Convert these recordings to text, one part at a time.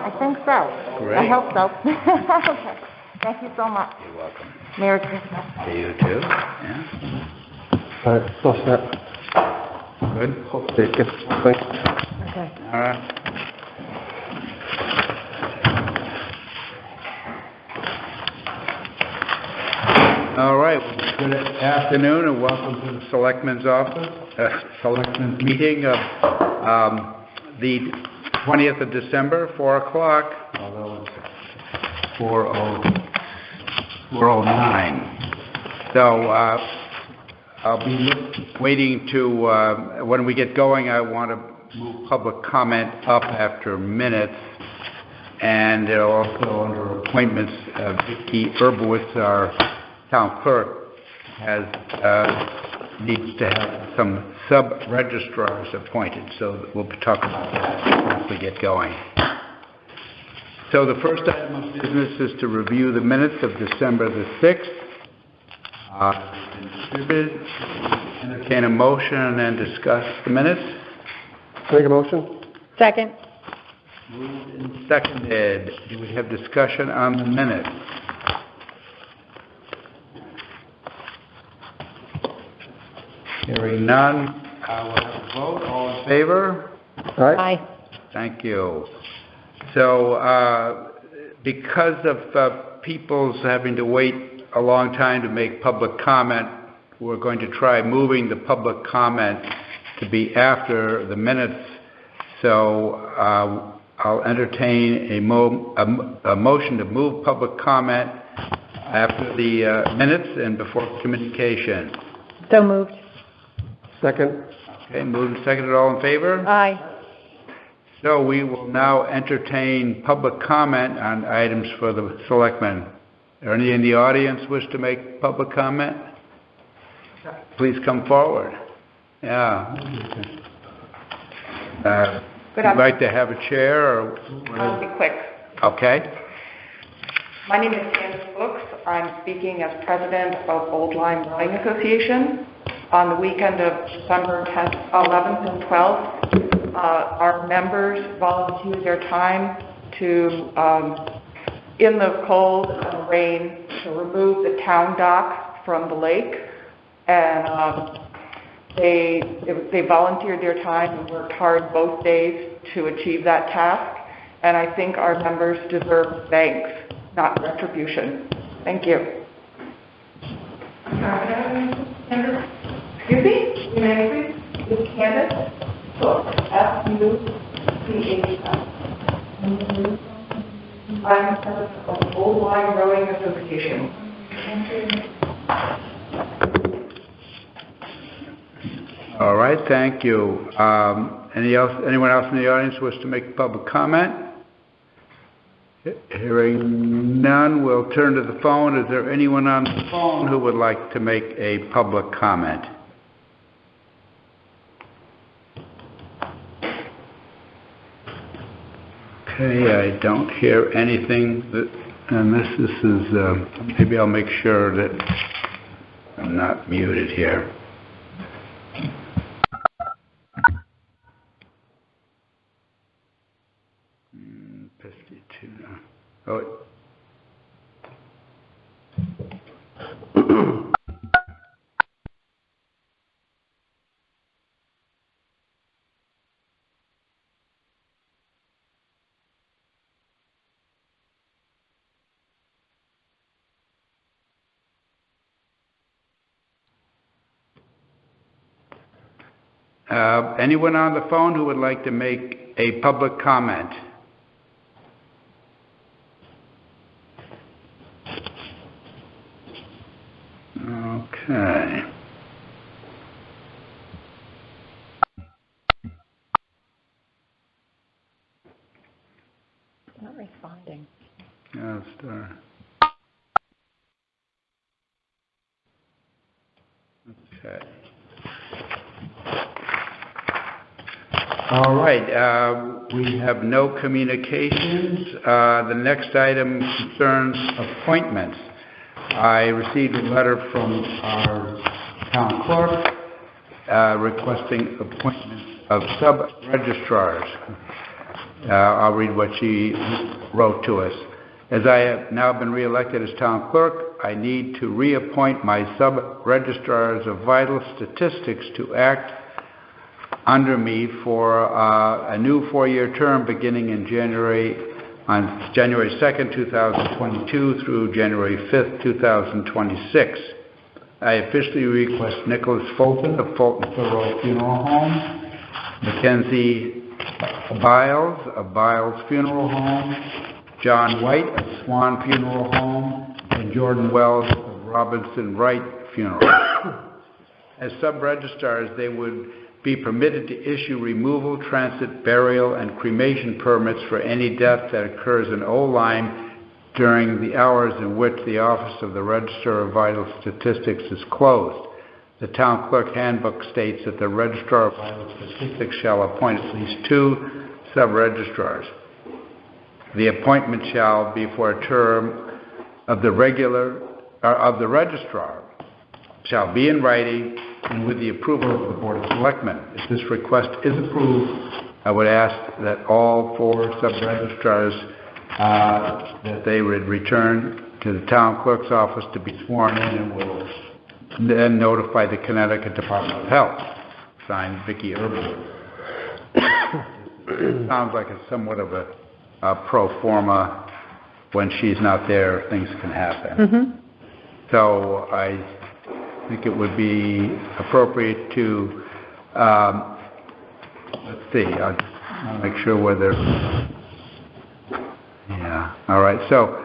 I think so. Great. I hope so. Okay. Thank you so much. You're welcome. Merry Christmas. To you too. Yeah. All right, so set. Good. Hopefully it gets moving. Okay. All right. All right. Good afternoon and welcome to the Selectmen's office, Selectmen's meeting of the 20th of December, 4 o'clock, although it's 4:09. So I'll be waiting to, when we get going, I want to move public comment up after minutes. And also under appointments, Vicki Erbowitz, our town clerk, needs to have some Sub Registrars appointed. So we'll be talking about that once we get going. So the first item of business is to review the minutes of December the 6th. Entertain a motion and discuss the minutes. Make a motion? Second. Moved and seconded. Do we have discussion on the minutes? Hearing none, I will have a vote. All in favor? All right. Aye. Thank you. So, because of people's having to wait a long time to make public comment, we're going to try moving the public comment to be after the minutes. So, I'll entertain a motion to move public comment after the minutes and before communication. So moved. Second. Okay, moved and seconded. All in favor? Aye. So we will now entertain public comment on items for the Selectmen. Are any in the audience wish to make public comment? Please come forward. Yeah. Would you like to have a chair? Or I'll be quick. Okay. My name is Candace Brooks. I'm speaking as president of Old Lyme Rowing Association. On the weekend of December 10th, 11th, and 12th, our members volunteered their time to, in the cold and rain, to remove the town dock from the lake. And they volunteered their time and worked hard both days to achieve that task. And I think our members deserve thanks, not retribution. Thank you. Excuse me? Your name, please? It's Candace Brooks, F-U-C-H-S. I'm president of the Old Lyme Rowing Association. All right, thank you. Anyone else in the audience wish to make public comment? Hearing none, we'll turn to the phone. Is there anyone on the phone who would like to make a public comment? Okay, I don't hear anything. And this is maybe I'll make sure that I'm not muted here. Oh. Anyone on the phone who would like to make a public comment? Okay. Not responding. Yeah, start. Okay. All right. We have no communications. The next item concerns appointments. I received a letter from our town clerk requesting appointments of Sub Registrars. I'll read what she wrote to us. As I have now been re-elected as town clerk, I need to reappoint my Sub Registrars of Vital Statistics to act under me for a new 4-year term beginning on January 2nd, 2022 through January 5th, 2026. I officially request Nicholas Fulton of Fulton Thoreau Funeral Home, Mackenzie Biles of Biles Funeral Home, John White of Swan Funeral Home, and Jordan Wells of Robinson Wright Funeral. As sub-registrars, they would be permitted to issue removal, transit, burial, and cremation permits for any death that occurs in Old Lyme during the hours in which the Office of the Registrar of Vital Statistics is closed. The Town Clerk Handbook states that the Registrar of Vital Statistics shall appoint at least 2 sub-registrars. The appointment shall be for a term of the registrar, shall be in writing and with the approval of the Board of Selectmen. If this request is approved, I would ask that all 4 sub-registrars that they would return to the Town Clerk's office to be sworn in, and will then notify the Connecticut Department of Health. Signed, Vicki Urban. Sounds like it's somewhat of a pro forma. When she's not there, things can happen. Mm-hmm. So I think it would be appropriate to, let's see, I'll make sure whether, yeah, all right. So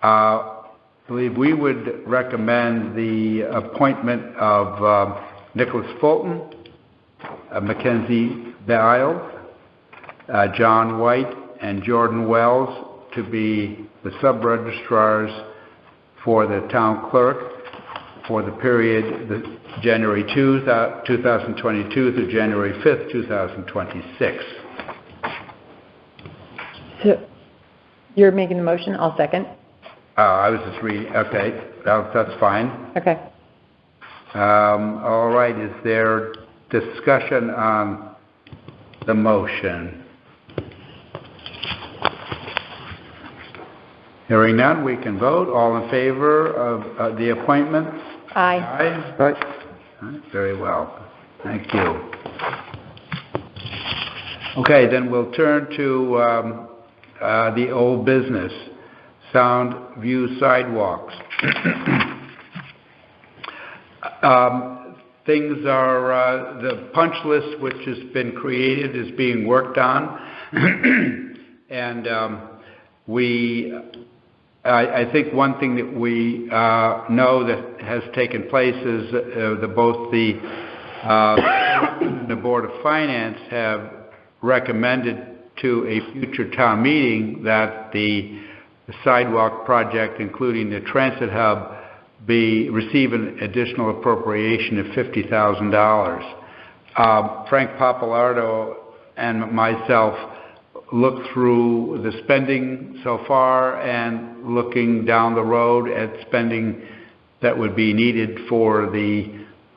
I believe we would recommend the appointment of Nicholas Fulton, Mackenzie Biles, John White, and Jordan Wells to be the sub-registrars for the town clerk for the period January 2, 2022 through January 5th, 2026. So you're making the motion, I'll second. I was just reading, okay, that's fine. Okay. All right, is there discussion on the motion? Hearing none, we can vote. All in favor of the appointments? Aye. Aye? Aye. All right, very well. Thank you. Okay, then we'll turn to the old business, Sound View Sidewalks. Things are, the punch list which has been created is being worked on. And I think one thing that we know that has taken place is both the Board of Finance have recommended to a future town meeting that the sidewalk project, including the transit hub, receive an additional appropriation of $50,000. Frank Papalardo and myself looked through the spending so far and looking down the road at spending that would be needed for the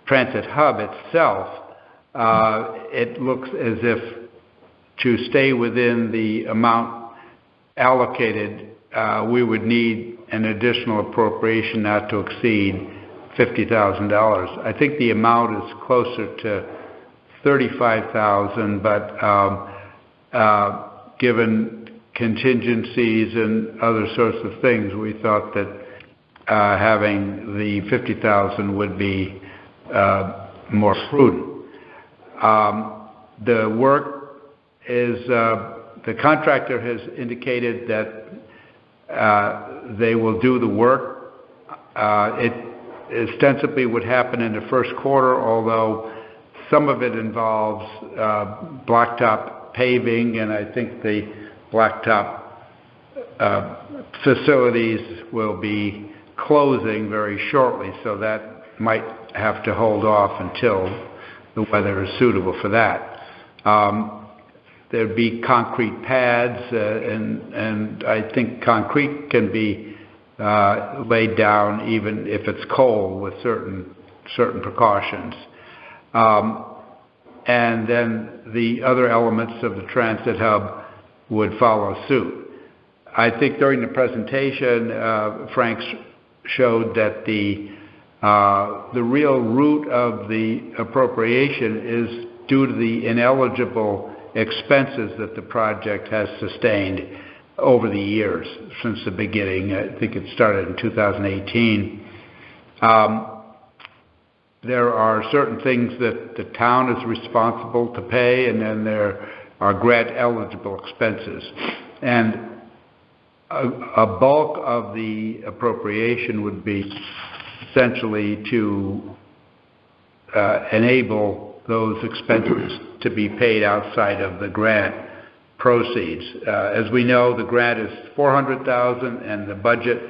transit hub itself. It looks as if to stay within the amount allocated, we would need an additional appropriation not to exceed $50,000. I think the amount is closer to $35,000, but given contingencies and other sorts of things, we thought that having the $50,000 would be more prudent. The work is, the contractor has indicated that they will do the work. It ostensibly would happen in the first quarter, although some of it involves blacktop paving, and I think the blacktop facilities will be closing very shortly, so that might have to hold off until the weather is suitable for that. There'd be concrete pads, and I think concrete can be laid down even if it's cold with certain precautions. And then the other elements of the transit hub would follow suit. I think during the presentation, Frank showed that the real root of the appropriation is due to the ineligible expenses that the project has sustained over the years since the beginning. I think it started in 2018. There are certain things that the town is responsible to pay, and then there are grant-eligible expenses. And a bulk of the appropriation would be essentially to enable those expenses to be paid outside of the grant proceeds. As we know, the grant is $400,000 and the budget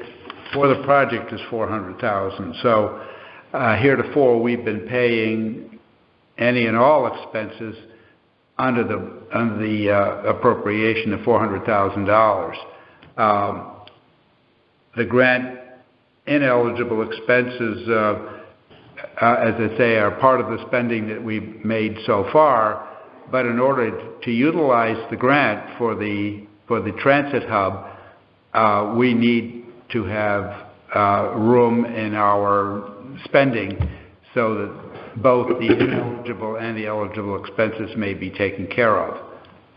for the project is $400,000. So heretofore we've been paying any and all expenses under the appropriation of $400,000. The grant ineligible expenses, as I say, are part of the spending that we've made so far, but in order to utilize the grant for the transit hub, we need to have room in our spending so that both the ineligible and the eligible expenses may be taken care of.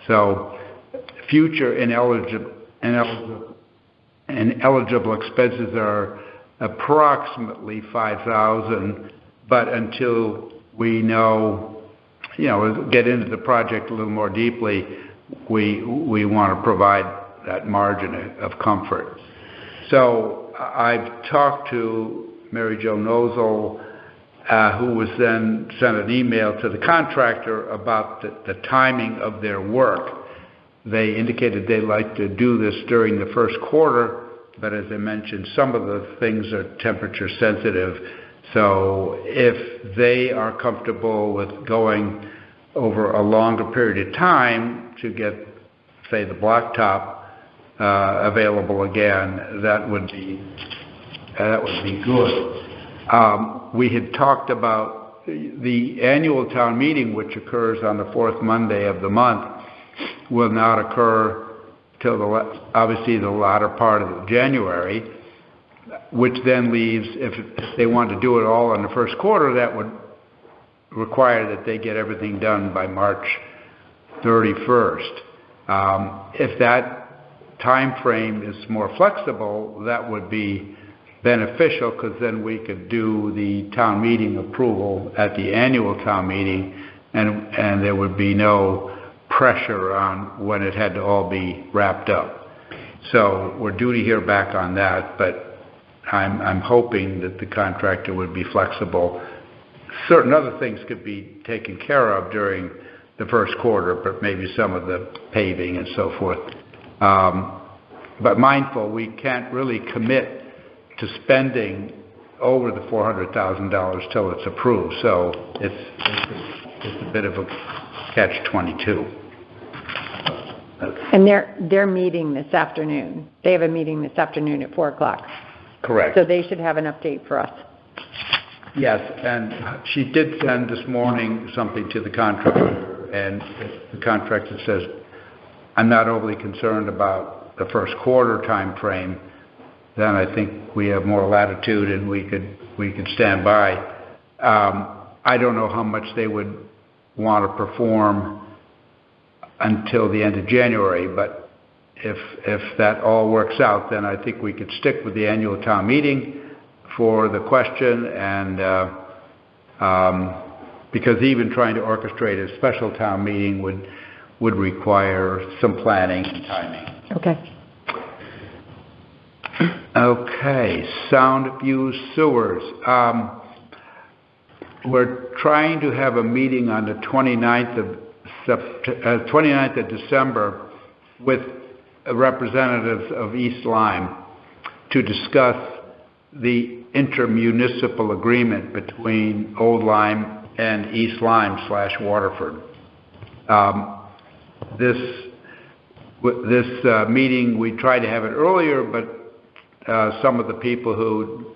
So future ineligible expenses are approximately $5,000, but until we know, get into the project a little more deeply, we want to provide that margin of comfort. So I've talked to Mary Jo Nozel, who was then sent an email to the contractor about the timing of their work. They indicated they'd like to do this during the first quarter, but as I mentioned, some of the things are temperature sensitive. So if they are comfortable with going over a longer period of time to get, say, the blacktop available again, that would be good. We had talked about the annual town meeting, which occurs on the fourth Monday of the month, will not occur till obviously the latter part of January, which then leaves, if they want to do it all in the first quarter, that would require that they get everything done by March 31st. If that time frame is more flexible, that would be beneficial, because then we could do the town meeting approval at the annual town meeting, and there would be no pressure on when it had to all be wrapped up. So we're due to hear back on that, but I'm hoping that the contractor would be flexible. Certain other things could be taken care of during the first quarter, but maybe some of the paving and so forth. But mindful, we can't really commit to spending over the $400,000 till it's approved. So it's a bit of a catch-22. And they're meeting this afternoon. They have a meeting this afternoon at 4 o'clock. Correct. So they should have an update for us. Yes, and she did send this morning something to the contractor, and if the contractor says, I'm not overly concerned about the first quarter time frame, then I think we have more latitude and we could stand by. I don't know how much they would want to perform until the end of January, but if that all works out, then I think we could stick with the annual town meeting for the question, and because even trying to orchestrate a special town meeting would require some planning and timing. Okay. Okay, sound view sewers. We're trying to have a meeting on the 29th of December with representatives of East Lyme to discuss the intermunicipal agreement between Old Lyme and East Lyme / Waterford. This meeting, we tried to have it earlier, but some of the people who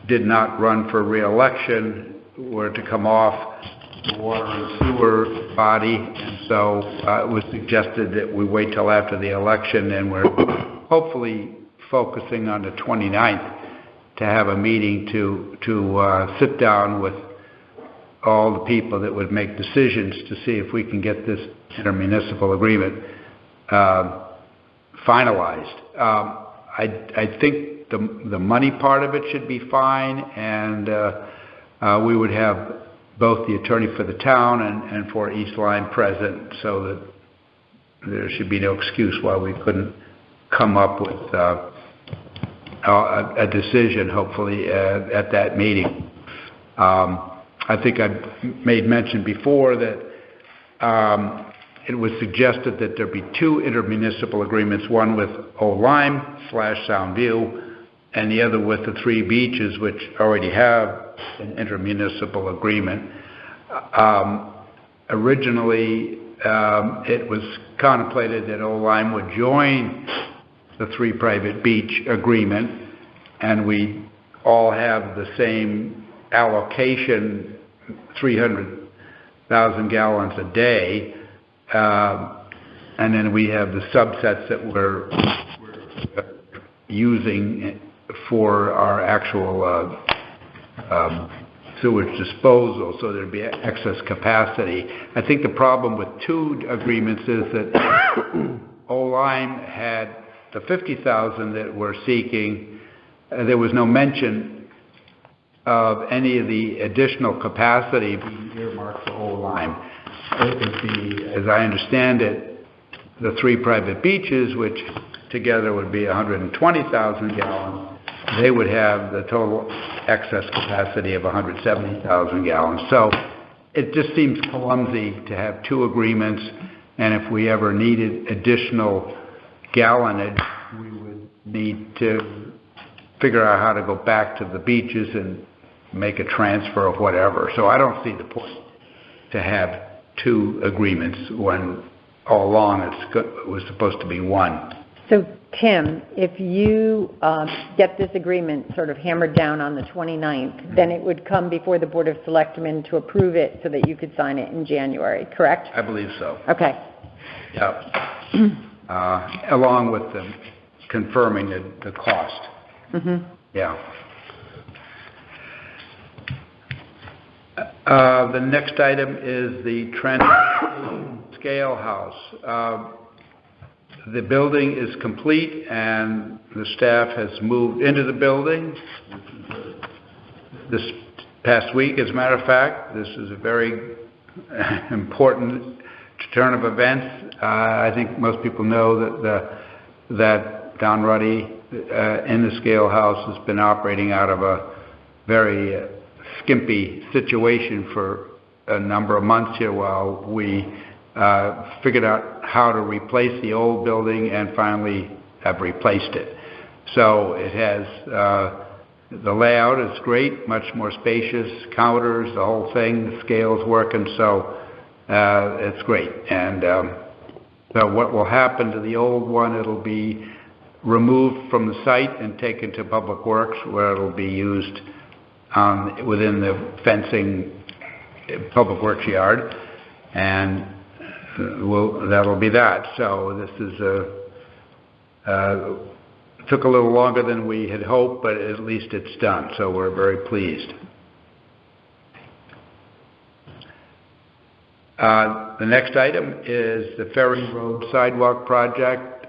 did not run for re-election were to come off the water and sewer body, and so it was suggested that we wait till after the election, and we're hopefully focusing on the 29th to have a meeting to sit down with all the people that would make decisions to see if we can get this intermunicipal agreement finalized. I think the money part of it should be fine, and we would have both the attorney for the town and for East Lyme present, so that there should be no excuse why we couldn't come up with a decision, hopefully, at that meeting. I think I made mention before that it was suggested that there be two intermunicipal agreements, one with Old Lyme / Soundview, and the other with the three beaches, which already have an intermunicipal agreement. Originally, it was contemplated that Old Lyme would join the three private beach agreement, and we all have the same allocation, 300,000 gallons a day, and then we have the subsets that we're using for our actual sewage disposal, so there'd be excess capacity. I think the problem with two agreements is that Old Lyme had the 50,000 that we're seeking. There was no mention of any of the additional capacity being earmarked for Old Lyme. It would be, as I understand it, the three private beaches, which together would be 120,000 gallons. They would have the total excess capacity of 170,000 gallons. So it just seems clumsy to have two agreements, and if we ever needed additional gallonage, we would need to figure out how to go back to the beaches and make a transfer of whatever. So I don't see the point to have two agreements when all along it was supposed to be one. So, Tim, if you get this agreement sort of hammered down on the 29th, then it would come before the Board of Selectmen to approve it so that you could sign it in January, correct? I believe so. Okay. Yep. Along with the confirming the cost. Mm-hmm. Yeah. The next item is the transit scale house. The building is complete, and the staff has moved into the building this past week. As a matter of fact, this is a very important turn of events. I think most people know that Don Ruddy in the scale house has been operating out of a very skimpy situation for a number of months here while we figured out how to replace the old building and finally have replaced it. So it has, the layout is great, much more spacious, counters, the whole thing, the scale's working, so it's great. And so what will happen to the old one, it'll be removed from the site and taken to Public Works, where it'll be used within the fencing Public Works yard, and that'll be that. So this is took a little longer than we had hoped, but at least it's done, so we're very pleased. The next item is the Ferry Road Sidewalk project.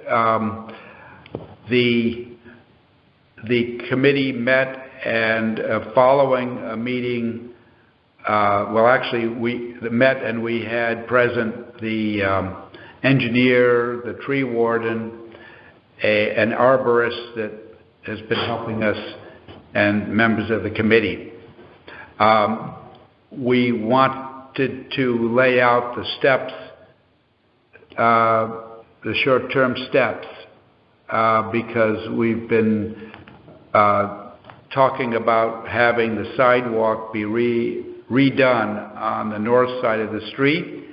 The committee met, and following a meeting, well, actually, we met and we had present the engineer, the tree warden, an arborist that has been helping us, and members of the committee. We wanted to lay out the steps, the short-term steps, because we've been talking about having the sidewalk be redone on the north side of the street.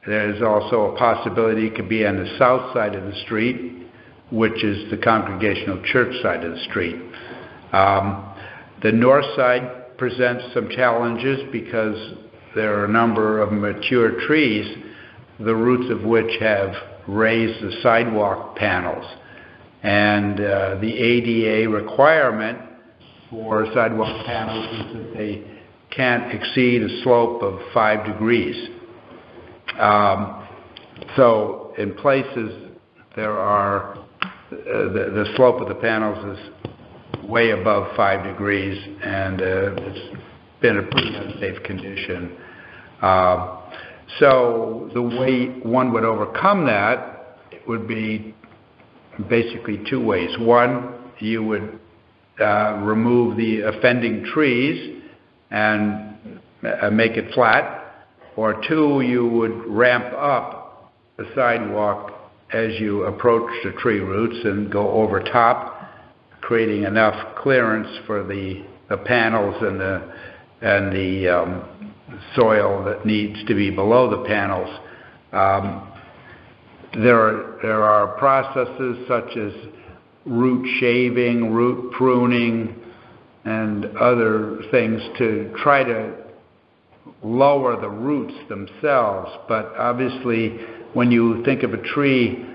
There's also a possibility it could be on the south side of the street, which is the Congregational Church side of the street. The north side presents some challenges because there are a number of mature trees, the roots of which have raised the sidewalk panels. And the ADA requirement for sidewalk panels is that they can't exceed a slope of 5 degrees. So in places there are, the slope of the panels is way above 5 degrees, and it's been a pretty unsafe condition. So the way one would overcome that would be basically two ways. One, you would remove the offending trees and make it flat, or two, you would ramp up the sidewalk as you approach the tree roots and go over top, creating enough clearance for the panels and the soil that needs to be below the panels. There are processes such as root shaving, root pruning, and other things to try to lower the roots themselves. But obviously, when you think of a tree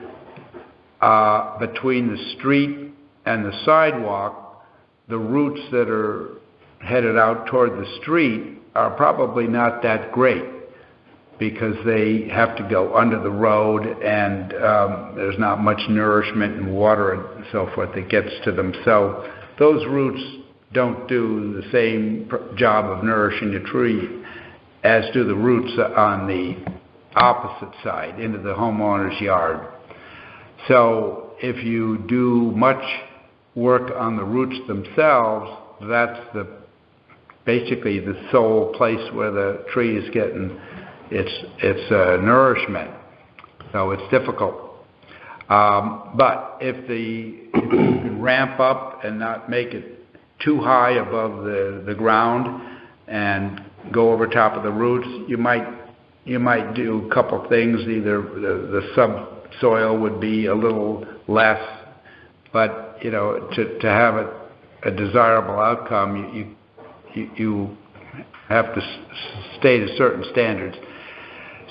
between the street and the sidewalk, the roots that are headed out toward the street are probably not that great, because they have to go under the road, and there's not much nourishment and water and so forth that gets to them. So those roots don't do the same job of nourishing the tree as do the roots on the opposite side, into the homeowner's yard. So if you do much work on the roots themselves, that's basically the sole place where the tree is getting its nourishment. So it's difficult. But if you can ramp up and not make it too high above the ground and go over top of the roots, you might do a couple things. Either the subsoil would be a little less, but to have a desirable outcome, you have to stay to certain standards.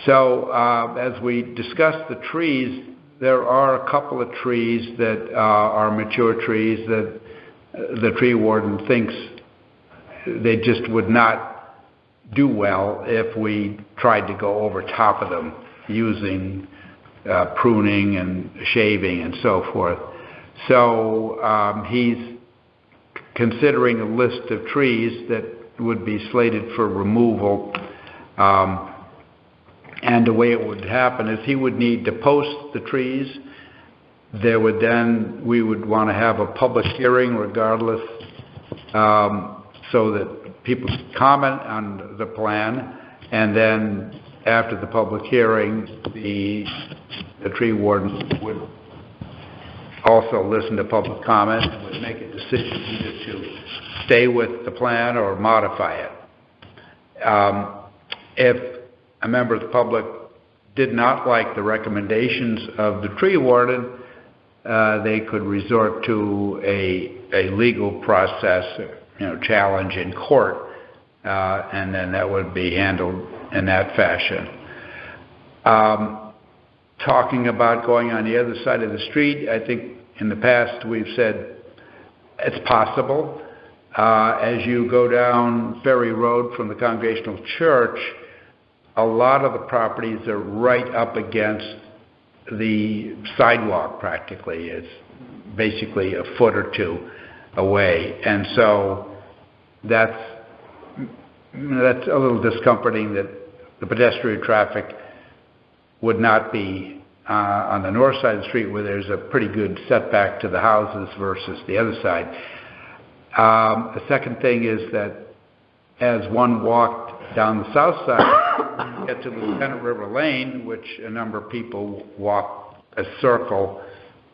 So as we discuss the trees, there are a couple of trees that are mature trees that the tree warden thinks they just would not do well if we tried to go over top of them using pruning and shaving and so forth. So he's considering a list of trees that would be slated for removal. And the way it would happen is he would need to post the trees. We would want to have a public hearing regardless, so that people could comment on the plan, and then after the public hearing, the tree warden would also listen to public comment and would make a decision either to stay with the plan or modify it. If a member of the public did not like the recommendations of the tree warden, they could resort to a legal process, challenge in court, and then that would be handled in that fashion. Talking about going on the other side of the street, I think in the past we've said it's possible. As you go down Ferry Road from the Congregational Church, a lot of the properties are right up against the sidewalk practically. It's basically a foot or two away. And so that's a little discomforting that the pedestrian traffic would not be on the north side of the street, where there's a pretty good setback to the houses, versus the other side. The second thing is that as one walked down the south side, you get to Lieutenant River Lane, which a number of people walk a circle,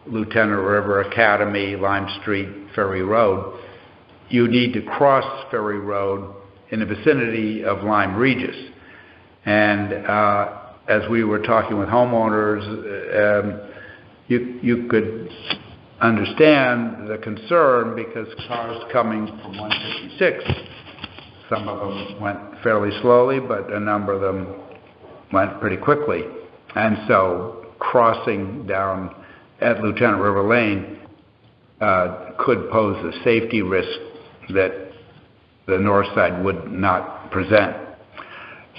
Lieutenant River, Academy, Lime Street, Ferry Road. You need to cross Ferry Road in the vicinity of Lyme Regis. And as we were talking with homeowners, you could understand the concern, because cars coming from 156 Some of them went fairly slowly, but a number of them went pretty quickly. And so crossing down at Lieutenant River Lane could pose a safety risk that the north side would not present.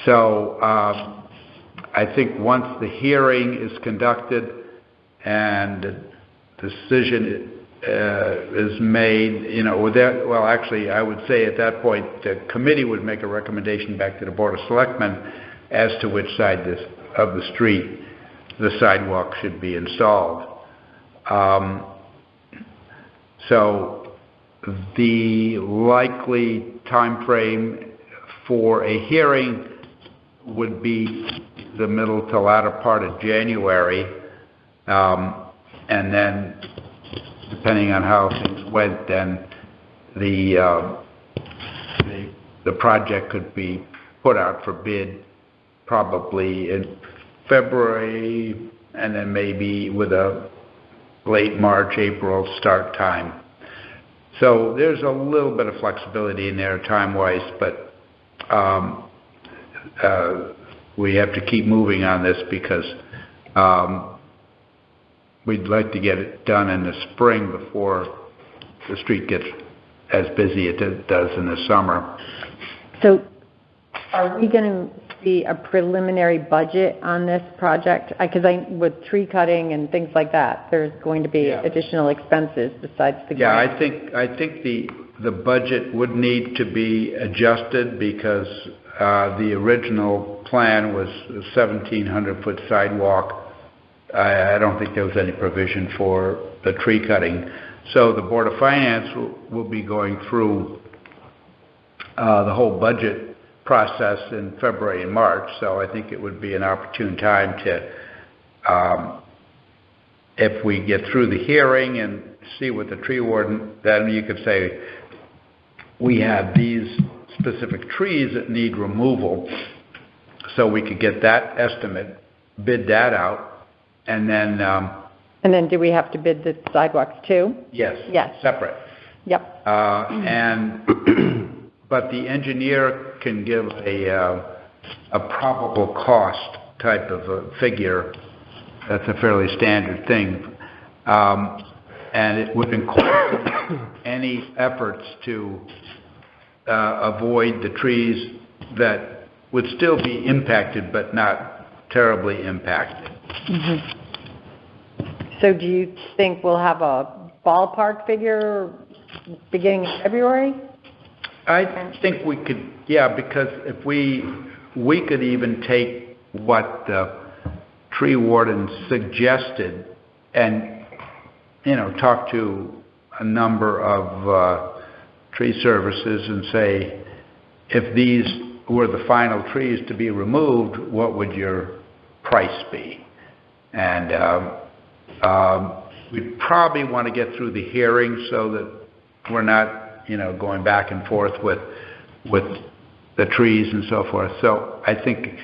So I think once the hearing is conducted and the decision is made, well, actually, I would say at that point, the committee would make a recommendation back to the Board of Selectmen as to which side of the street the sidewalk should be installed. So the likely time frame for a hearing would be the middle to latter part of January, and then depending on how things went, then the project could be put out for bid probably in February, and then maybe with a late March, April start time. So there's a little bit of flexibility in there time-wise, but we have to keep moving on this because we'd like to get it done in the spring before the street gets as busy as it does in the summer. So are we going to see a preliminary budget on this project? Because with tree cutting and things like that, there's going to be additional expenses besides the grant. I think the budget would need to be adjusted because the original plan was a 1,700-foot sidewalk. I don't think there was any provision for the tree cutting. So the Board of Finance will be going through the whole budget process in February and March. So I think it would be an opportune time to, if we get through the hearing and see what the tree warden, then you could say, we have these specific trees that need removal, so we could get that estimate, bid that out, and then do we have to bid the sidewalks too? Yes. Yes. Separate. Yep. But the engineer can give a probable cost type of a figure. That's a fairly standard thing, and it would include any efforts to avoid the trees that would still be impacted but not terribly impacted. Mm-hmm. So do you think we'll have a ballpark figure beginning in February? I think we could, because if we could even take what the tree warden suggested and, talk to a number of tree services and say, if these were the final trees to be removed, what would your price be? And we'd probably want to get through the hearing so that we're not, going back and forth with the trees and so forth. So I think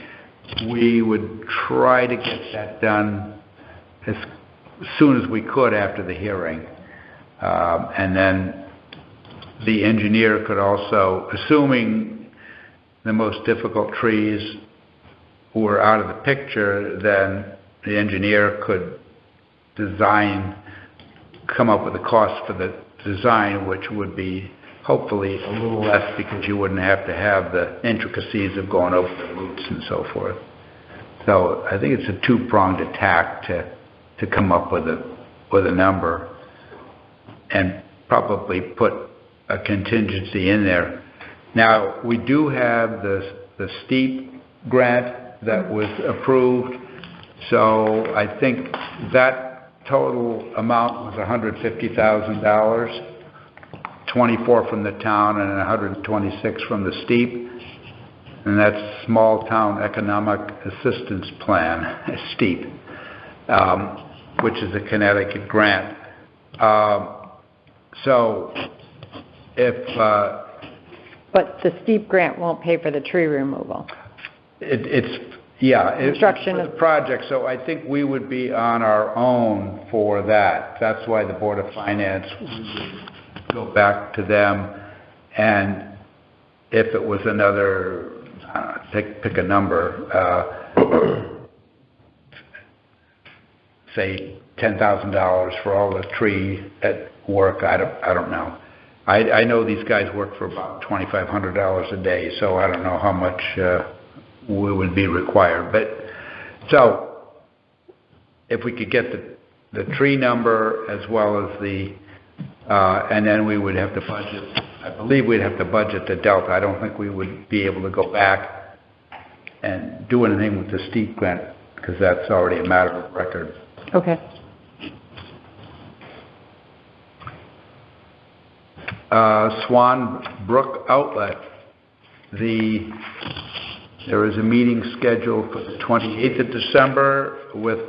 we would try to get that done as soon as we could after the hearing. And then the engineer could also, assuming the most difficult trees were out of the picture, then the engineer could come up with a cost for the design, which would be hopefully a little less because you wouldn't have to have the intricacies of going over the roots and so forth. So I think it's a two-pronged attack to come up with a number and probably put a contingency in there. Now, we do have the steep grant that was approved, so I think that total amount was $150,000, 24 from the town and 126 from the steep, and that's Small Town Economic Assistance Plan, STEEP, which is a Connecticut grant. So if but the steep grant won't pay for the tree removal. Construction of the project. So I think we would be on our own for that. That's why the Board of Finance would go back to them and if it was another, pick a number, say $10,000 for all the tree at work, I don't know. I know these guys work for about $2,500 a day, so I don't know how much we would be required. But so if we could get the tree number as well as the, and then we would have to budget, I believe we'd have to budget the delta. I don't think we would be able to go back and do anything with the steep grant because that's already a matter of record. Okay. Swan Brook Outlet. There is a meeting scheduled for the 28th of December with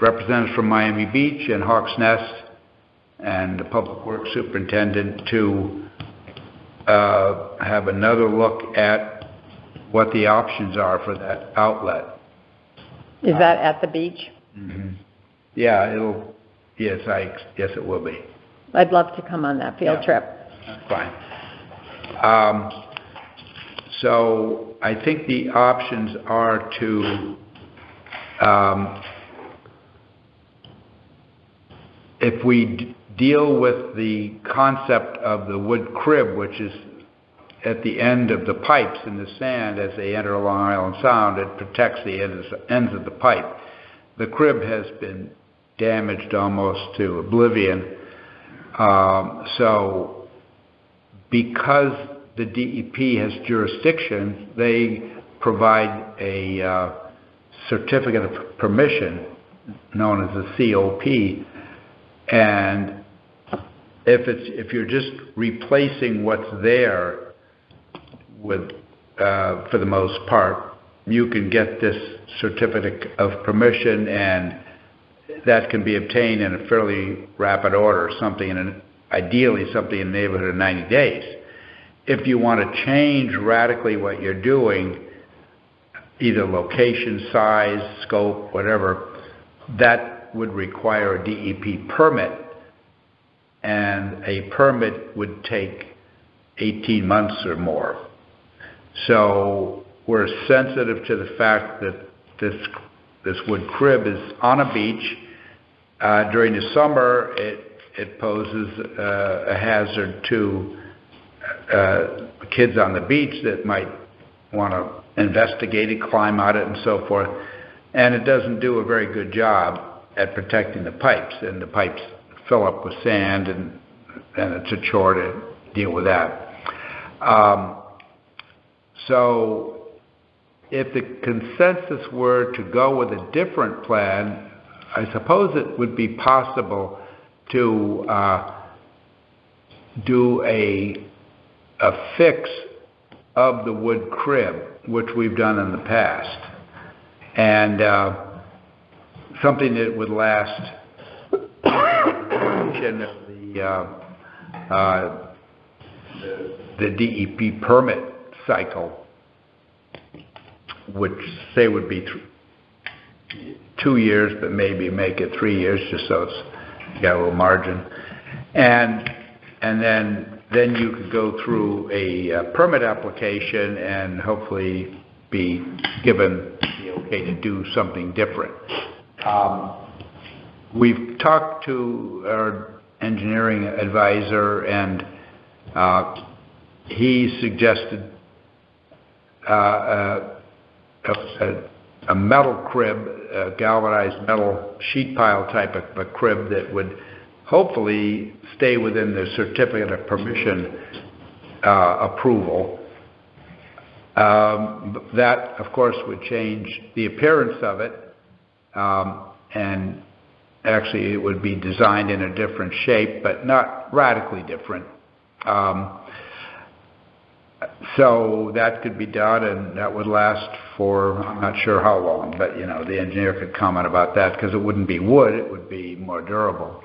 representatives from Miami Beach and Hawks Nest and the Public Works Superintendent to have another look at what the options are for that outlet. Is that at the beach? Mm-hmm. Yeah, yes, it will be. I'd love to come on that field trip. That's fine. So I think the options are to, if we deal with the concept of the wood crib, which is at the end of the pipes in the sand as they enter Long Island Sound, it protects the ends of the pipe. The crib has been damaged almost to oblivion. So because the DEP has jurisdiction, they provide a certificate of permission known as a COP, and if you're just replacing what's there with for the most part, you can get this certificate of permission, and that can be obtained in a fairly rapid order, ideally something in the neighborhood of 90 days. If you want to change radically what you're doing, either location, size, scope, whatever, that would require a DEP permit, and a permit would take 18 months or more. So we're sensitive to the fact that this wood crib is on a beach. During the summer, it poses a hazard to kids on the beach that might want to investigate it, climb on it, and so forth. And it doesn't do a very good job at protecting the pipes, and the pipes fill up with sand, and it's a chore to deal with that. So if the consensus were to go with a different plan, I suppose it would be possible to do a fix of the wood crib, which we've done in the past, and something that would last the DEP permit cycle, which say would be 2 years, but maybe make it 3 years, just so it's got a little margin, and then you could go through a permit application and hopefully be given the okay to do something different. We've talked to our engineering advisor, and he suggested a metal crib, a galvanized metal sheet pile type of a crib that would hopefully stay within the certificate of permission approval. That, of course, would change the appearance of it, and actually it would be designed in a different shape, but not radically different. So that could be done, and that would last for, I'm not sure how long, but the engineer could comment about that, because it wouldn't be wood, it would be more durable.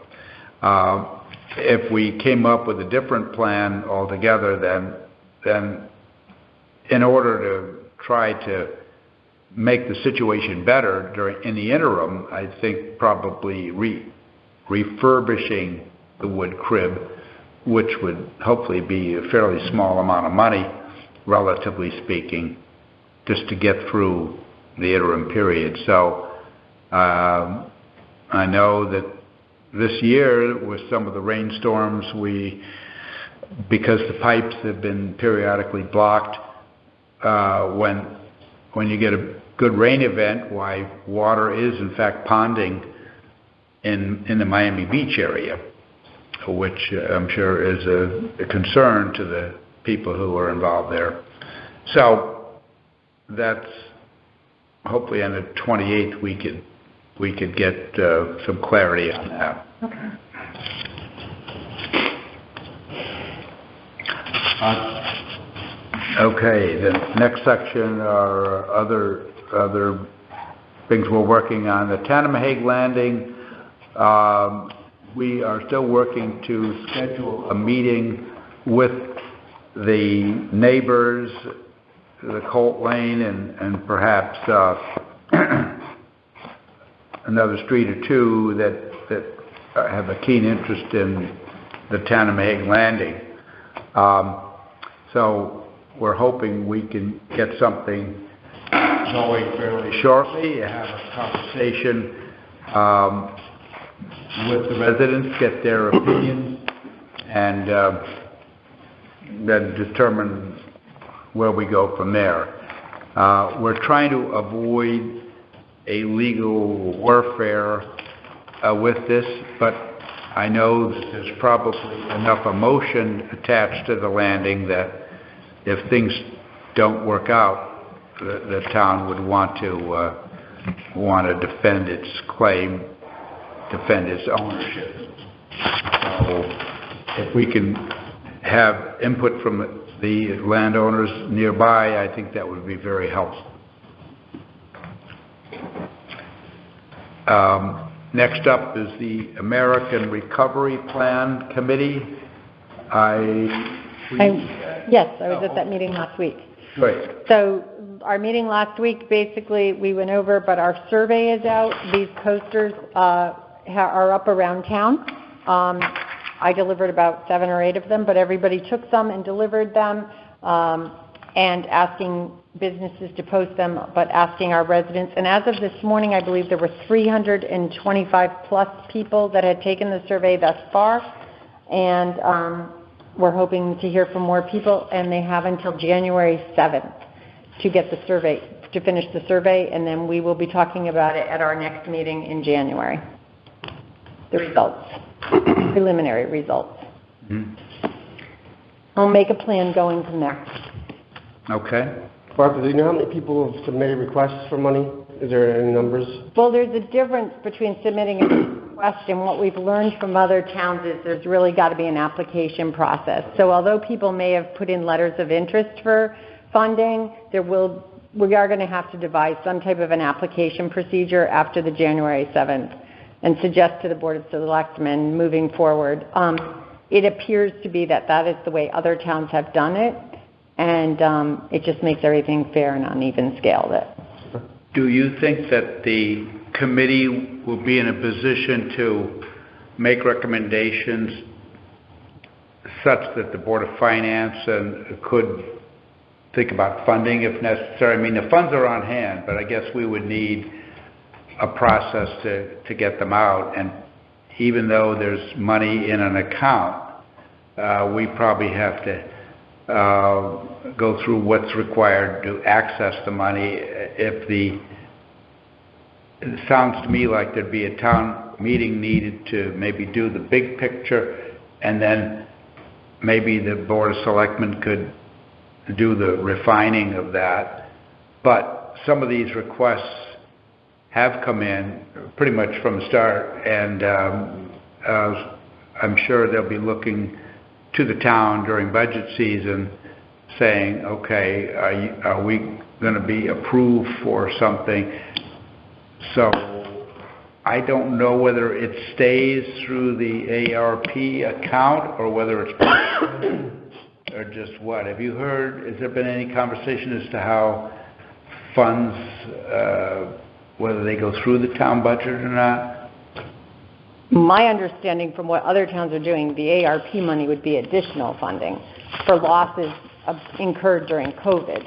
If we came up with a different plan altogether, then in order to try to make the situation better in the interim, I think probably refurbishing the wood crib which would hopefully be a fairly small amount of money, relatively speaking, just to get through the interim period. So I know that this year, with some of the rainstorms, because the pipes have been periodically blocked, when you get a good rain event, why water is in fact ponding in the Miami Beach area, which I'm sure is a concern to the people who are involved there. So that's hopefully on the 28th we could get some clarity on that. Okay. Okay, the next section are other things we're working on. The Tandem Hague landing, we are still working to schedule a meeting with the neighbors, the Colt Lane, and perhaps another street or two that have a keen interest in the Tandem Hague landing. So we're hoping we can get something going fairly shortly, have a conversation with the residents, get their opinions, and then determine where we go from there. We're trying to avoid a legal warfare with this, but I know that there's probably enough emotion attached to the landing that if things don't work out, the town would want to defend its claim, defend its ownership. So if we can have input from the landowners nearby, I think that would be very helpful. Next up is the American Recovery Plan Committee. Yes, I was at that meeting last week. Great. So our meeting last week, basically, we went over, but our survey is out. These posters are up around town. I delivered about 7 or 8 of them, but everybody took some and delivered them, and asking businesses to post them, but asking our residents. And as of this morning, I believe there were 325 plus people that had taken the survey thus far, and we're hoping to hear from more people, and they have until January 7th to get the survey, to finish the survey, and then we will be talking about it at our next meeting in January. The results, preliminary results. Mm-hmm. We'll make a plan going from there. Okay. Barbara, do you know how many people have submitted requests for money? Is there any numbers? Well, there's a difference between submitting a request, and what we've learned from other towns is there's really got to be an application process. So although people may have put in letters of interest for funding, we are going to have to devise some type of an application procedure after the January 7th and suggest to the Board of Selectmen moving forward. It appears to be that is the way other towns have done it, and it just makes everything fair and on even scale. Do you think that the committee will be in a position to make recommendations such that the Board of Finance could think about funding if necessary? I mean, the funds are on hand, but I guess we would need a process to get them out. And even though there's money in an account, we probably have to go through what's required to access the money. It sounds to me like there'd be a town meeting needed to maybe do the big picture, and then maybe the Board of Selectmen could do the refining of that. But some of these requests have come in pretty much from the start, and I'm sure they'll be looking to the town during budget season saying, okay, are we going to be approved for something? So I don't know whether it stays through the ARP account or whether it's or just what. Have you heard, has there been any conversation as to how funds, whether they go through the town budget or not? My understanding from what other towns are doing, the ARP money would be additional funding for losses incurred during COVID.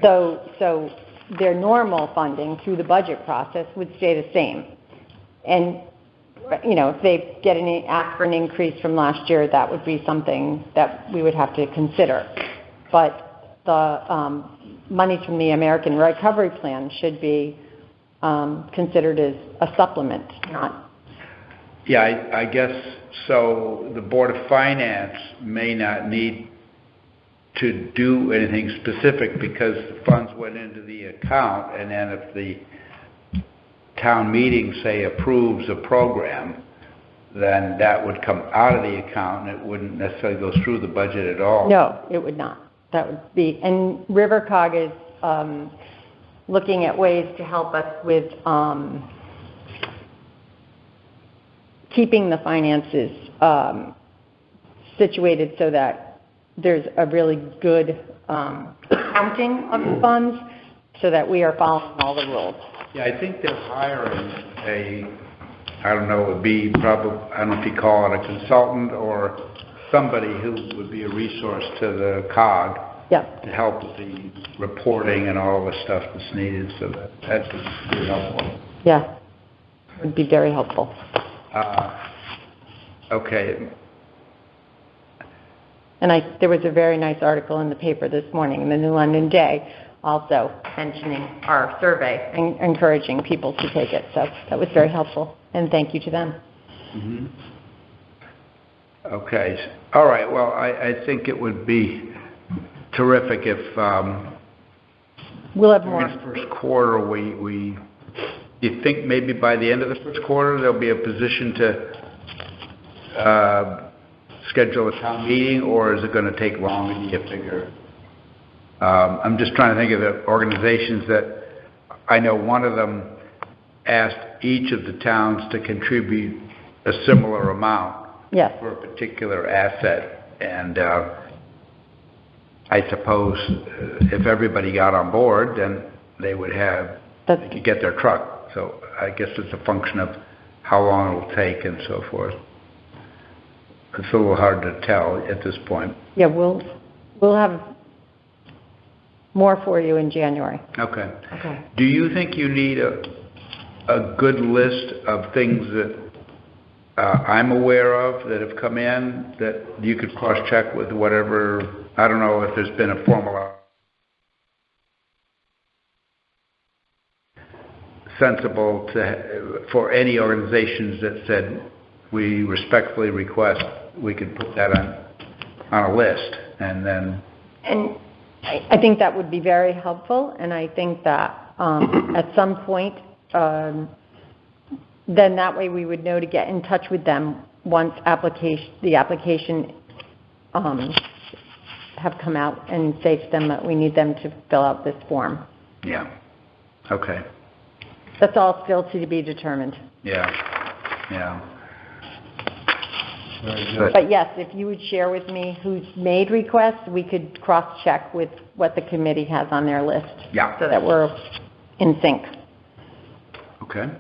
So their normal funding through the budget process would stay the same. And, you know, if they ask for an increase from last year, that would be something that we would have to consider. But the money from the American Recovery Plan should be considered as a supplement, not. Yeah, I guess so. The Board of Finance may not need to do anything specific because the funds went into the account, and then if the town meeting, say, approves a program, then that would come out of the account and it wouldn't necessarily go through the budget at all. No, it would not. That would be, and RiverCog is looking at ways to help us with keeping the finances situated so that there's a really good counting of the funds so that we are following all the rules. Yeah, I think they're hiring I don't know, it would be probably, I don't know if you call it a consultant or somebody who would be a resource to the COG to help with the reporting and all the stuff that's needed, so that's really helpful. Yeah, it would be very helpful. Okay. And there was a very nice article in the paper this morning in the New London Day also mentioning our survey and encouraging people to take it. So that was very helpful, and thank you to them. Mm-hmm. Okay. All right. Well, I think it would be terrific if we'll have more. In the first quarter, you think maybe by the end of the first quarter there'll be a position to schedule a town meeting, or is it going to take longer, do you figure? I'm just trying to think of the organizations that I know. One of them asked each of the towns to contribute a similar amount for a particular asset, and I suppose if everybody got on board, then they could get their truck. So I guess it's a function of how long it will take and so forth. It's a little hard to tell at this point. Yeah, we'll have more for you in January. Okay. Do you think you need a good list of things that I'm aware of that have come in that you could cross-check with whatever? I don't know if there's been a formal sensible for any organizations that said we respectfully request we could put that on a list, and then. And I think that would be very helpful, and I think that at some point, then that way we would know to get in touch with them once the application have come out, and say to them that we need them to fill out this form. Yeah. Okay. That's all still to be determined. Yeah. But yes, if you would share with me who's made requests, we could cross-check with what the committee has on their list. Yeah. So that we're in sync. Okay.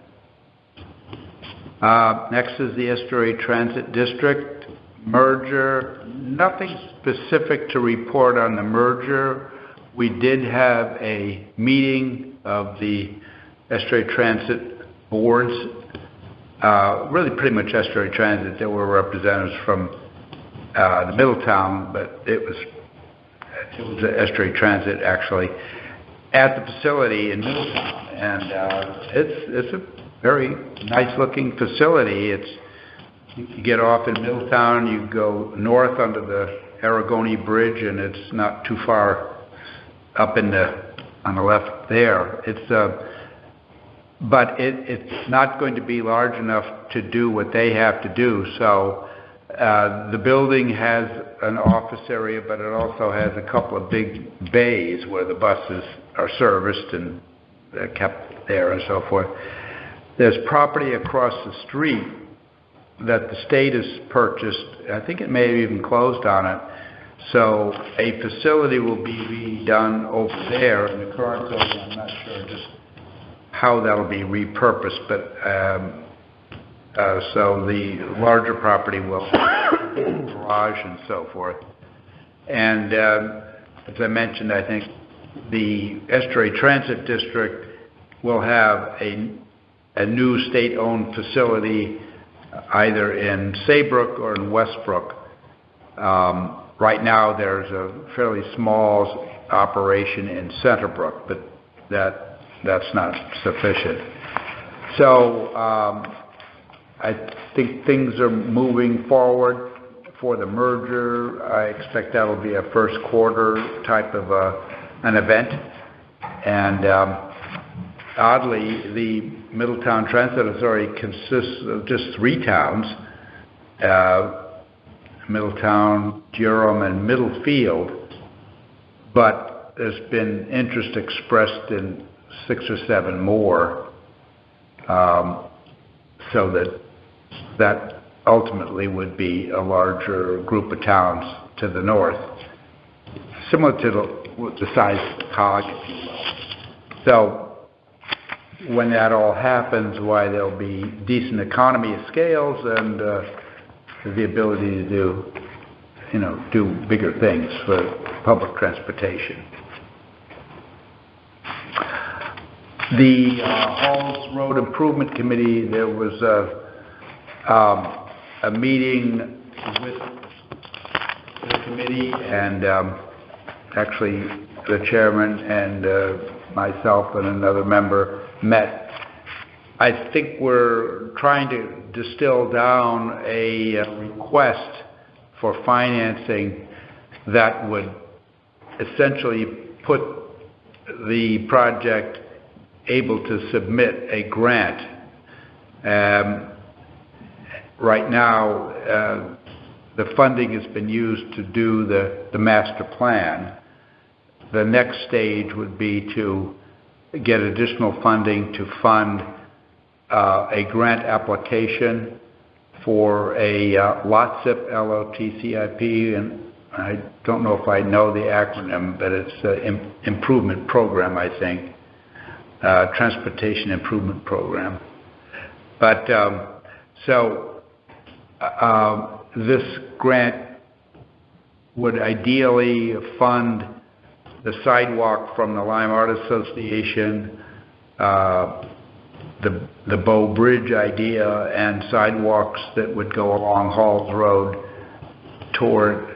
Next is the Estuary Transit District merger. Nothing specific to report on the merger. We did have a meeting of the Estuary Transit boards. Really pretty much Estuary Transit. There were representatives from the Middletown, but it was the Estuary Transit actually at the facility in Middletown, and it's a very nice looking facility. You get off in Middletown, you go north under the Aragoni Bridge, and it's not too far up on the left there. But it's not going to be large enough to do what they have to do. So the building has an office area, but it also has a couple of big bays where the buses are serviced and kept there and so forth. There's property across the street that the state has purchased. I think it may have even closed on it. So a facility will be redone over there in the current building. I'm not sure just how that'll be repurposed, but So the larger property will have a garage and so forth. And as I mentioned, I think the Estuary Transit District will have a new state-owned facility either in Saybrook or in Westbrook. Right now, there's a fairly small operation in Centerbrook, but that's not sufficient. So I think things are moving forward for the merger. I expect that'll be a first quarter type of an event. And oddly, the Middletown Transit Authority consists of just 3 towns, Middletown, Durham, and Middlefield, but there's been interest expressed in 6 or 7 more, so that ultimately would be a larger group of towns to the north, similar to the size of Hague, if you will. So when that all happens, why there'll be decent economy of scales and the ability to do bigger things for public transportation. The Halls Road Improvement Committee, there was a meeting with the committee, and actually the chairman and myself and another member met. I think we're trying to distill down a request for financing that would essentially put the project able to submit a grant. Right now, the funding has been used to do the master plan. The next stage would be to get additional funding to fund a grant application for a LOTCIP, L-O-T-C-I-P, and I don't know if I know the acronym, but it's an improvement program, I think, Transportation Improvement Program. But so this grant would ideally fund the sidewalk from the Lime Art Association, the Bow Bridge idea, and sidewalks that would go along Halls Road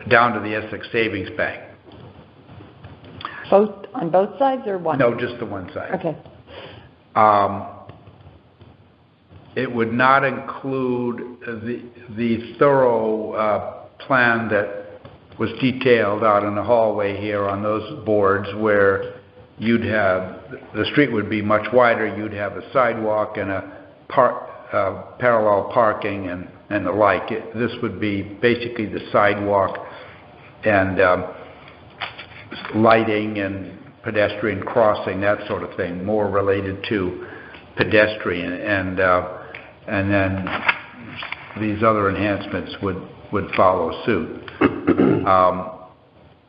down to the Essex Savings Bank. On both sides or one? No, just the one side. Okay. It would not include the thorough plan that was detailed out in the hallway here on those boards, where you'd have, the street would be much wider, you'd have a sidewalk and a parallel parking and the like. This would be basically the sidewalk and lighting and pedestrian crossing, that sort of thing, more related to pedestrian, and then these other enhancements would follow suit.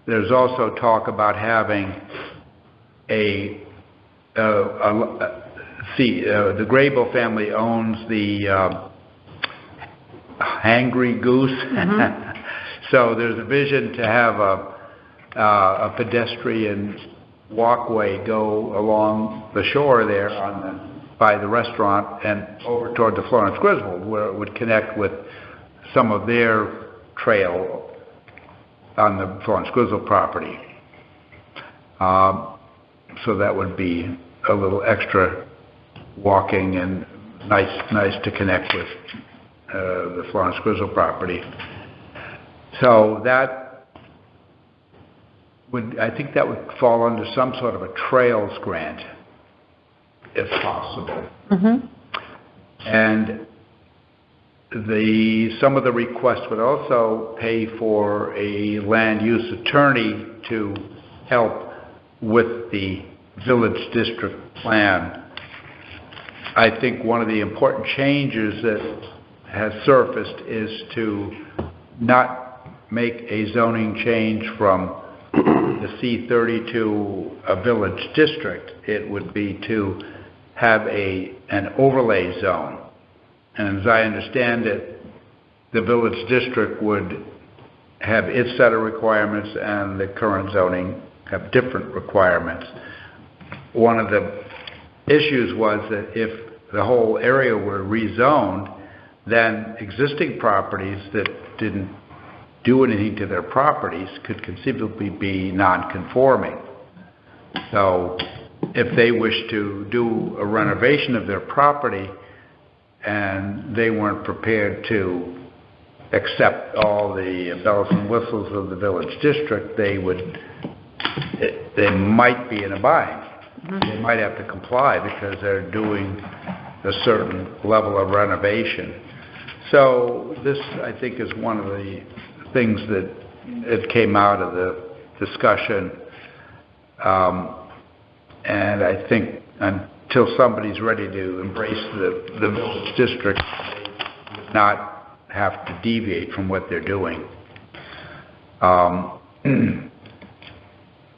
There's also talk about having the Grable family owns the Hangry Goose. Mm-hmm. So there's a vision to have a pedestrian walkway go along the shore there by the restaurant and over toward the Florence Griswold, where it would connect with some of their trail on the Florence Griswold property. So that would be a little extra walking and nice to connect with the Florence Griswold property. So I think that would fall under some sort of a trails grant, if possible. Mm-hmm. And some of the requests would also pay for a land use attorney to help with the village district plan. I think one of the important changes that has surfaced is to not make a zoning change from the C30 to a village district. It would be to have an overlay zone. and as I understand it, the village district would have its set of requirements and the current zoning have different requirements. One of the issues was that if the whole area were rezoned, then existing properties that didn't do anything to their properties could conceivably be non-conforming. So if they wish to do a renovation of their property and they weren't prepared to accept all the bells and whistles of the village district, they might be in a bind. They might have to comply because they're doing a certain level of renovation. So this, I think, is one of the things that it came out of the discussion. And I think until somebody's ready to embrace the village district, they would not have to deviate from what they're doing. I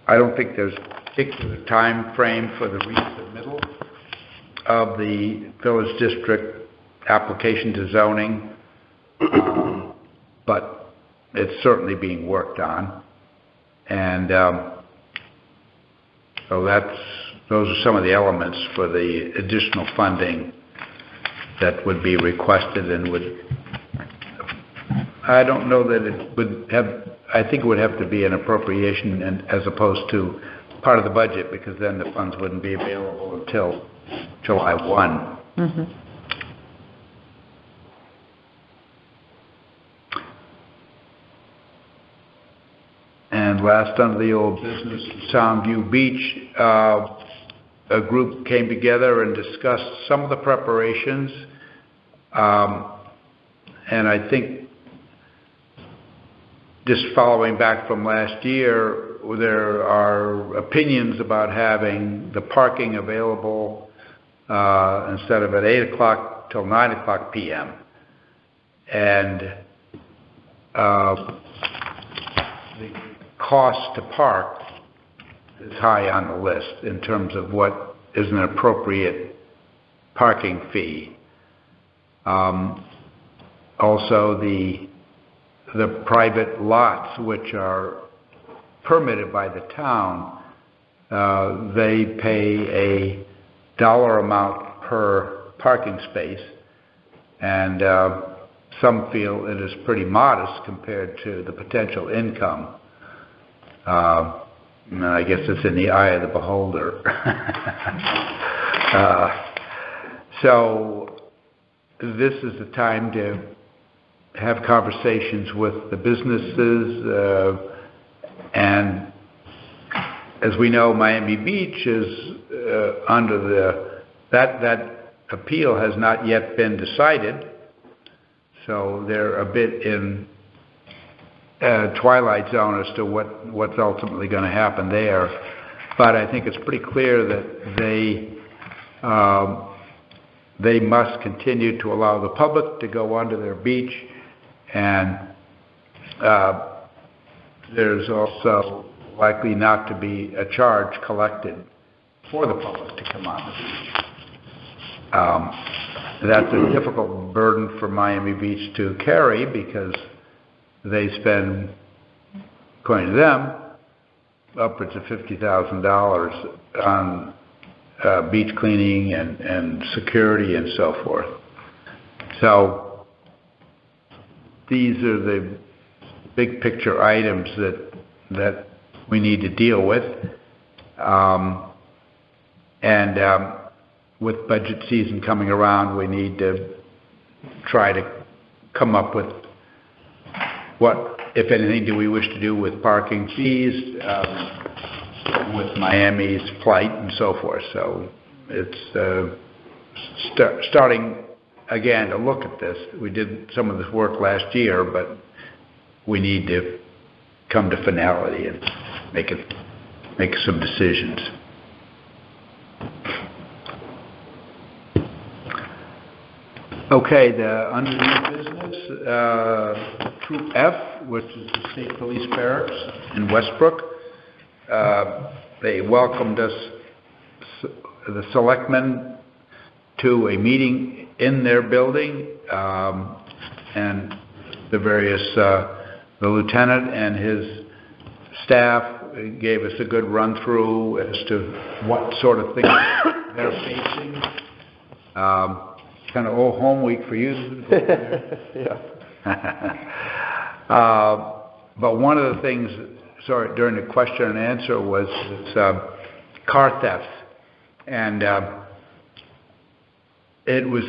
don't think there's a particular time frame for the resubmittal of the village district application to zoning, but it's certainly being worked on. And so those are some of the elements for the additional funding that would be requested and would, I don't know that it would have, I think it would have to be an appropriation and as opposed to part of the budget, because then the funds wouldn't be available until July 1. Mm-hmm. And last under the old business, Soundview Beach, a group came together and discussed some of the preparations. And I think just following back from last year, there are opinions about having the parking available instead of at 8 o'clock till 9 o'clock p.m. And the cost to park is high on the list in terms of what is an appropriate parking fee. Also, the private lots, which are permitted by the town, they pay a dollar amount per parking space, and some feel it is pretty modest compared to the potential income. I guess it's in the eye of the beholder. So this is the time to have conversations with the businesses, and as we know, Miami Beach is under that appeal has not yet been decided, so they're a bit in twilight zone as to what's ultimately going to happen there. But I think it's pretty clear that they must continue to allow the public to go onto their beach, and there's also likely not to be a charge collected for the public to come on the beach. That's a difficult burden for Miami Beach to carry because they spend, according to them, upwards of $50,000 on beach cleaning and security and so forth. So these are the big picture items that we need to deal with. With budget season coming around, we need to try to come up with what, if anything, do we wish to do with parking fees, with Miami's plight and so forth. So it's starting again to look at this. We did some of this work last year, but we need to come to finality and make some decisions. Okay, the under new business, Troop F, which is the State Police Barracks in Westbrook. They welcomed us, the Selectmen, to a meeting in their building, and the various, the lieutenant and his staff gave us a good run-through as to what sort of things they're facing. Kind of old home week for you. Yeah. But one of the things, during the question and answer was this, car thefts. And it was,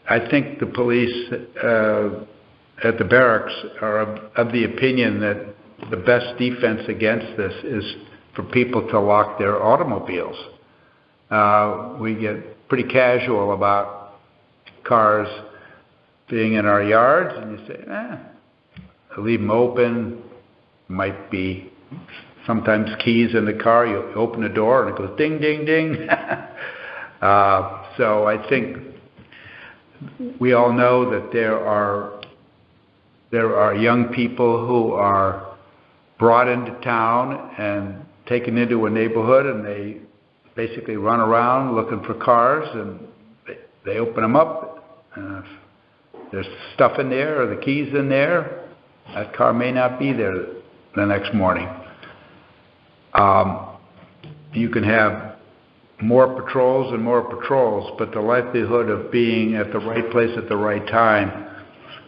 I think the police at the barracks are of the opinion that the best defense against this is for people to lock their automobiles. We get pretty casual about cars being in our yards, and you say, leave them open. Might be sometimes keys in the car. You open the door and it goes ding, ding, ding. So I think we all know that there are young people who are brought into town and taken into a neighborhood, and they basically run around looking for cars, and they open them up. If there's stuff in there or the keys in there, that car may not be there the next morning. You can have more patrols and more patrols, but the likelihood of being at the right place at the right time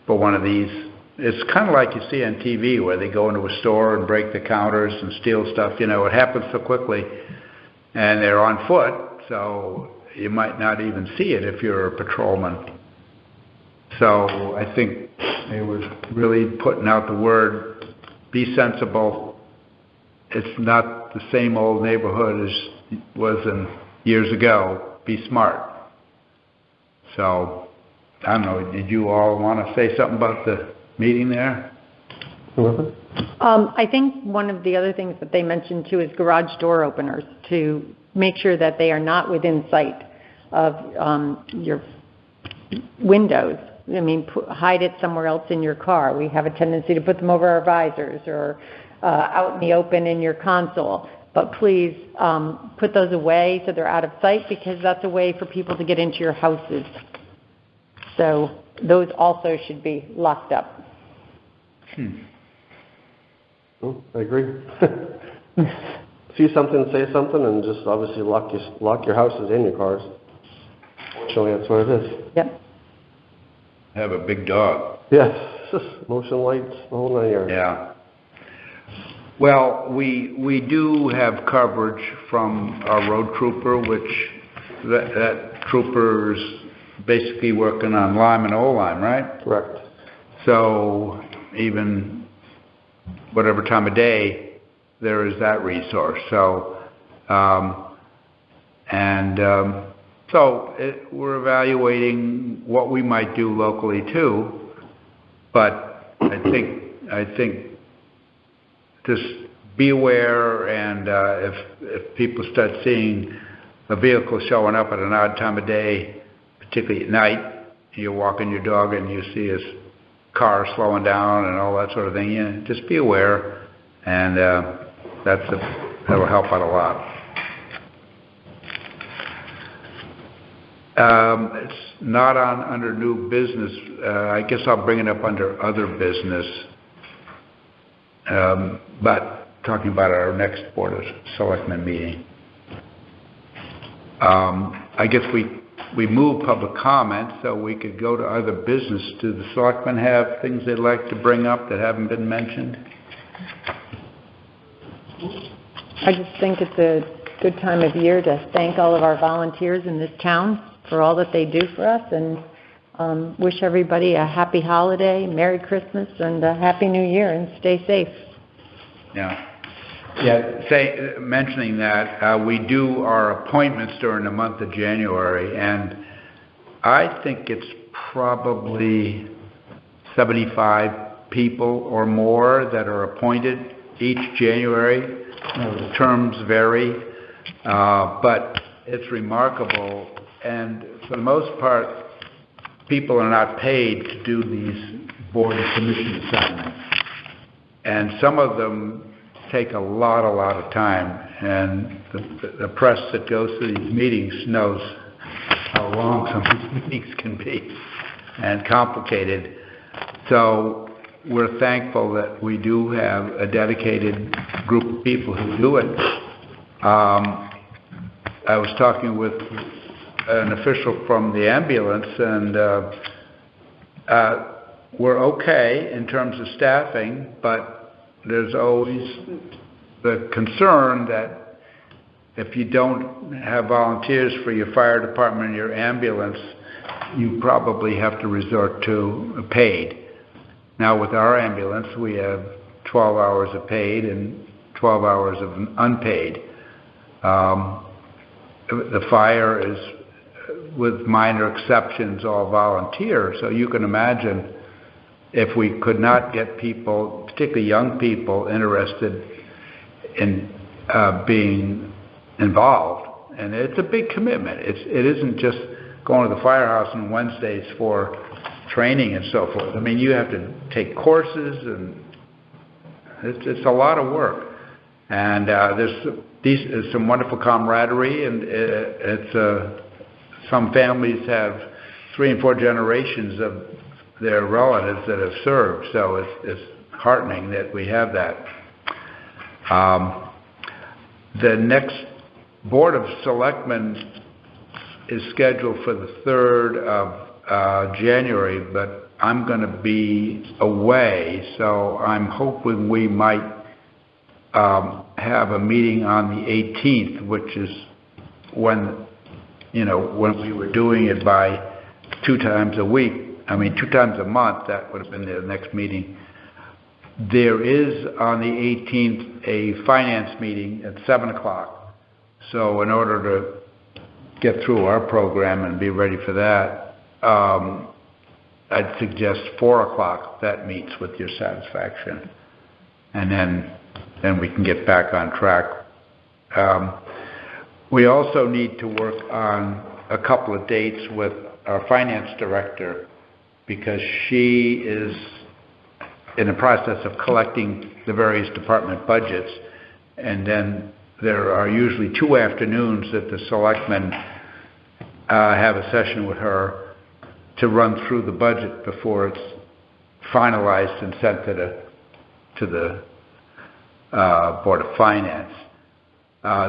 for one of these, it's kind of like you see on TV where they go into a store and break the counters and steal stuff. You know, it happens so quickly, and they're on foot, so you might not even see it if you're a patrolman. So I think they were really putting out the word, be sensible. It's not the same old neighborhood as it was in years ago. Be smart. So, I don't know, did you all want to say something about the meeting there? I think one of the other things that they mentioned too is garage door openers, to make sure that they are not within sight of your windows. I mean, hide it somewhere else in your car. We have a tendency to put them over our visors or out in the open in your console. But please put those away so they're out of sight, because that's a way for people to get into your houses. So those also should be locked up. Oh, I agree. See something, say something, and just obviously lock your houses and your cars. Fortunately, that's what it is. Yep. Have a big dog. Yes, motion lights, the whole 9 yards. Yeah. Well, we do have coverage from our road trooper, which that trooper's basically working on Lyme and O-Lyme, right? Correct. So even whatever time of day, there is that resource. So, we're evaluating what we might do locally too. But I think just be aware, and if people start seeing a vehicle showing up at an odd time of day, particularly at night, you're walking your dog and you see his car slowing down and all that sort of thing, just be aware, and that'll help out a lot. It's not under new business. I guess I'll bring it up under other business. But talking about our next Board of Selectmen meeting. I guess we moved public comment, so we could go to other business. Do the Selectmen have things they'd like to bring up that haven't been mentioned? I just think it's a good time of year to thank all of our volunteers in this town for all that they do for us, and wish everybody a happy holiday, Merry Christmas, and a Happy New Year, and stay safe. Yeah. Mentioning that, we do our appointments during the month of January, and I think it's probably 75 people or more that are appointed each January. The terms vary, but it's remarkable. And for the most part, people are not paid to do these board and commission assignments. And some of them take a lot of time. And the press that goes to these meetings knows how long some of these meetings can be and complicated. So we're thankful that we do have a dedicated group of people who do it. I was talking with an official from the ambulance, and we're okay in terms of staffing, but there's always the concern that if you don't have volunteers for your fire department and your ambulance, you probably have to resort to paid. Now with our ambulance, we have 12 hours of paid and 12 hours of unpaid. The fire is, with minor exceptions, all volunteer. So you can imagine if we could not get people, particularly young people, interested in being involved. And it's a big commitment. It isn't just going to the firehouse on Wednesdays for training and so forth. I mean, you have to take courses, and it's a lot of work. And there's some wonderful camaraderie, and some families have 3 and 4 generations of their relatives that have served, so it's heartening that we have that. The next Board of Selectmen is scheduled for the 3rd of January, but I'm going to be away, so I'm hoping we might have a meeting on the 18th, which is when we were doing it by 2 times a week, 2 times a month, that would have been the next meeting. There is on the 18th a finance meeting at 7 o'clock. So in order to get through our program and be ready for that, I'd suggest 4 o'clock that meets with your satisfaction. And then we can get back on track. We also need to work on a couple of dates with our finance director, because she is in the process of collecting the various department budgets, and then there are usually 2 afternoons that the selectmen have a session with her to run through the budget before it's finalized and sent to the Board of Finance.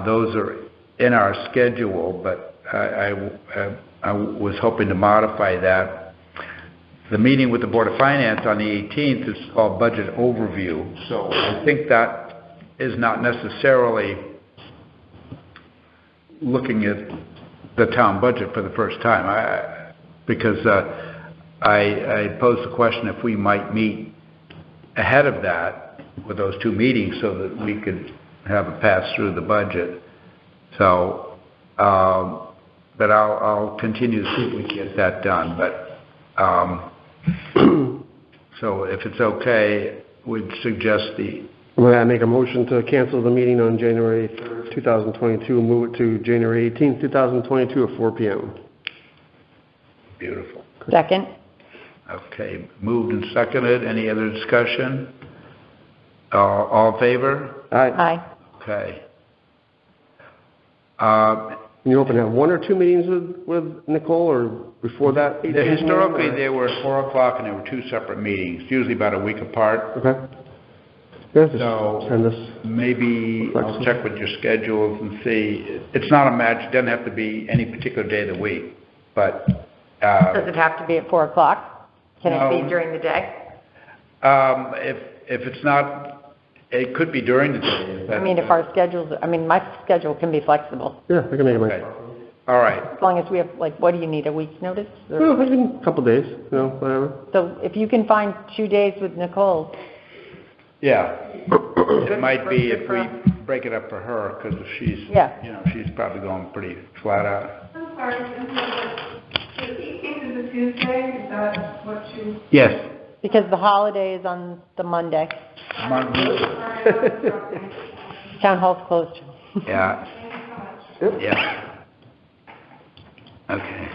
Those are in our schedule, but I was hoping to modify that. The meeting with the Board of Finance on the 18th is called Budget Overview, so I think that is not necessarily looking at the town budget for the first time, because I posed the question if we might meet ahead of that with those 2 meetings so that we could have a pass through the budget. So, but I'll continue to see if we can get that done. But so if it's okay, we'd suggest Well, I make a motion to cancel the meeting on January 3rd, 2022, and move it to January 18th, 2022 at 4 p.m. Beautiful. Second. Okay, moved and seconded. Any other discussion? All in favor? Aye. Okay. You hoping to have 1 or 2 meetings with Nicole, or before that? Historically, they were at 4 o'clock, and there were 2 separate meetings, usually about a week apart. Okay. Yeah, just So send us. maybe I'll check with your schedules and see. It's not a match. It doesn't have to be any particular day of the week, but Does it have to be at 4 o'clock? Can it No. be during the day? if it's not, it could be during the day. If our schedules, my schedule can be flexible, Yeah, I can make it Okay. All right. as long as we have, what do you need, a week's notice? Or- Well, I can, a couple days, whatever. So if you can find 2 days with Nicole, Yeah. It might be if we break it up for her, because if she's, Yeah. she's probably going pretty flat out. I'm sorry, the 18th is a Tuesday, is that what you? Yes. because the holiday is on the Monday. Town hall's closed. Yeah. Yeah. Okay.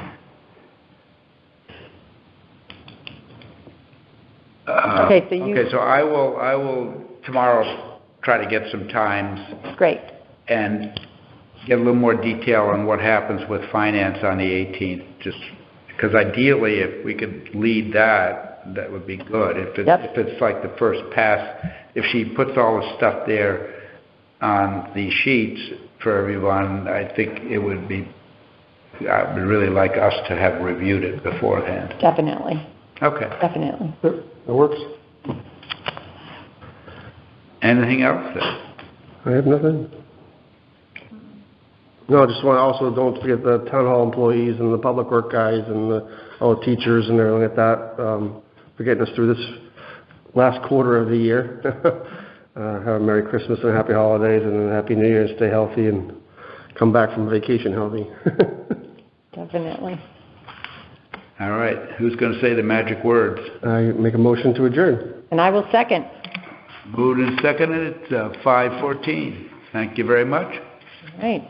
Okay, so you- Okay, so I will tomorrow try to get some times, Great. and get a little more detail on what happens with finance on the 18th, just because ideally, if we could lead that, that would be good. If it's like the first pass, if she puts all the stuff there on the sheets for everyone, I think it would be, I would really like us to have reviewed it beforehand. Definitely. Okay. Definitely. Yep, it works. Anything else then? I have nothing. No, I just want to also, don't forget the town hall employees and the public work guys and all the teachers and everything like that, for getting us through this last quarter of the year. Have a Merry Christmas and Happy Holidays and a Happy New Year, and stay healthy and come back from vacation healthy. Definitely. All right. Who's going to say the magic words? I make a motion to adjourn. And I will second. Moved and seconded at 5:14. Thank you very much. All right.